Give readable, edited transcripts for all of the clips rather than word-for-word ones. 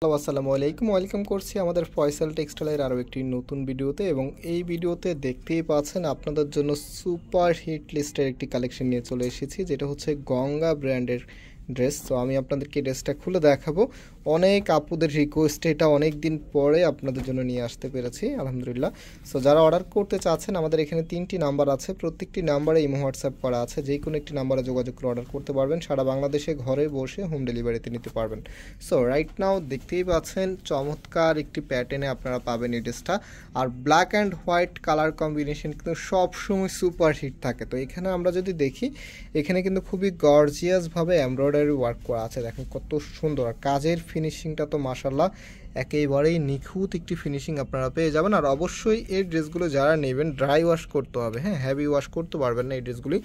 Hello, আসসালামু আলাইকুম। Welcome করছি আমাদের ফয়সাল টেক্সটাইলের আরও একটি নতুন ভিডিওতে। এবং এই ভিডিওতে দেখতেই পাচ্ছেন আপনাদের জন্য সুপার হিট লিস্টের একটি কালেকশন নিয়ে চলে এসেছি, যেটা হচ্ছে গঙ্গা ব্র্যান্ডের ড্রেস। তো আমি আপনাদেরকে ড্রেসটা খুলে দেখাবো। অনেক আপুদের রিকোয়েস্টে এটা অনেক দিন পরে আপনাদের জন্য নিয়ে আসতে পেরেছি, আলহামদুলিল্লাহ। সো যারা অর্ডার করতে চাচ্ছেন, আমাদের এখানে 3টি নাম্বার আছে, প্রত্যেকটি নাম্বারে ইমো হোয়াটসঅ্যাপ করা আছে। যে কোনো একটি নাম্বারে যোগাযোগ করে অর্ডার করতে পারবেন, সারা বাংলাদেশে ঘরে বসে হোম ডেলিভারিতে নিতে পারবেন। সো রাইট নাও দেখতেই পাচ্ছেন চমৎকার একটি প্যাটার্নে আপনারা পাবেন এই ড্রেসটা। আর black and white colour combination কিন্তু সবসময় সুপার হিট থাকে। তো এখানে আমরা যদি দেখি, এখানে কিন্তু খুবই গর্জিয়াসভাবে এমব্রয়ডারি ওয়ার্ক করা আছে। দেখেন কত সুন্দর, আর কাজের ফিনিশিংটা তো মাশাল্লাহ একেবারেই নিখুঁত একটি ফিনিশিং আপনারা পেয়ে যাবেন। আর অবশ্যই এই ড্রেসগুলো যারা নেবেন ড্রাই ওয়াশ করতে হবে, হ্যাঁ, হেভি ওয়াশ করতে পারবেন না এই ড্রেসগুলি,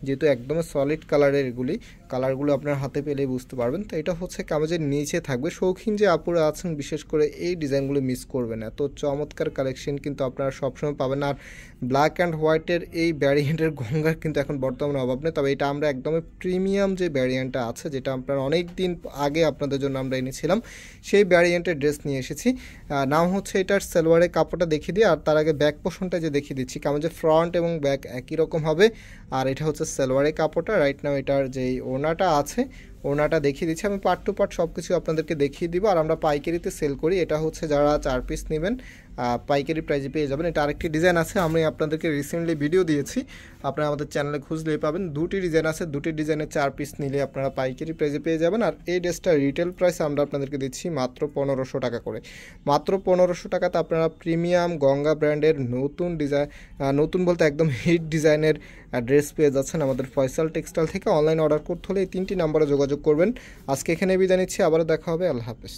যেহেতু একদম সলিড কালারের এগুলি। কালারগুলো আপনার হাতে পেলেই বুঝতে পারবেন। তো এটা হচ্ছে কামিজের নিচে থাকবে। শৌখিন যে আপুরা আছেন বিশেষ করে এই ডিজাইনগুলো মিস করবেন না, তো চমৎকার কালেকশন কিন্তু আপনারা সবসময় পাবেন। আর ব্ল্যাক অ্যান্ড হোয়াইটের এই ভ্যারিয়েন্টের গঙ্গার কিন্তু এখন বর্তমানে অভাব নেই, তবে এটা আমরা একদমই প্রিমিয়াম যে ভ্যারিয়েন্টটা আছে, যেটা আপনার অনেক দিন আগে আপনাদের জন্য আমরা এনেছিলাম, সেই ভ্যারিয়েন্টের ড্রেস নিয়ে এসেছি। নাম হচ্ছে এটার সালোয়ারের কাপড়টা দেখিয়ে দিই, আর তার আগে ব্যাক পোর্শনটা যে দেখিয়ে দিচ্ছি। কামিজের ফ্রন্ট এবং ব্যাক একই রকম হবে। আর এটা হচ্ছে সালোয়ারের কাপড়টা। রাইট নাও এটার যেই ওড়নাটা আছে, ওড়নাটা দেখিয়ে দিচ্ছি। আমি পার্ট টু পার্ট সব কিছু আপনাদেরকে দেখিয়ে দিব। আর আমরা পাইকারিতে সেল করি। এটা হচ্ছে যারা 4 পিস নেবেন পাইকারি প্রাইজে পেয়ে যাবেন। এটা আরেকটি ডিজাইন আছে, আমি আপনাদেরকে রিসেন্টলি ভিডিও দিয়েছি, আপনারা আমাদের চ্যানেলে খুঁজলেই পাবেন। দুটি ডিজাইন আছে, দুটি ডিজাইনের 4 পিস নিলে আপনারা পাইকারি প্রাইজে পেয়ে যাবেন। আর এই ড্রেসটা রিটেল প্রাইস আমরা আপনাদেরকে দিচ্ছি মাত্র 1500 টাকা করে। মাত্র 1500 টাকাতে আপনারা প্রিমিয়াম গঙ্গা ব্র্যান্ডের নতুন ডিজাইন, নতুন বলতে একদম হিট ডিজাইনের ড্রেস পেয়ে যাচ্ছেন আমাদের ফয়সাল টেক্সটাইল থেকে। অনলাইন অর্ডার করতে হলে এই 3টি নাম্বারে যোগাযোগ করবেন। আজকে এখানে বিদায় নিচ্ছি, আবারও দেখা হবে। আল্লাহ হাফেজ।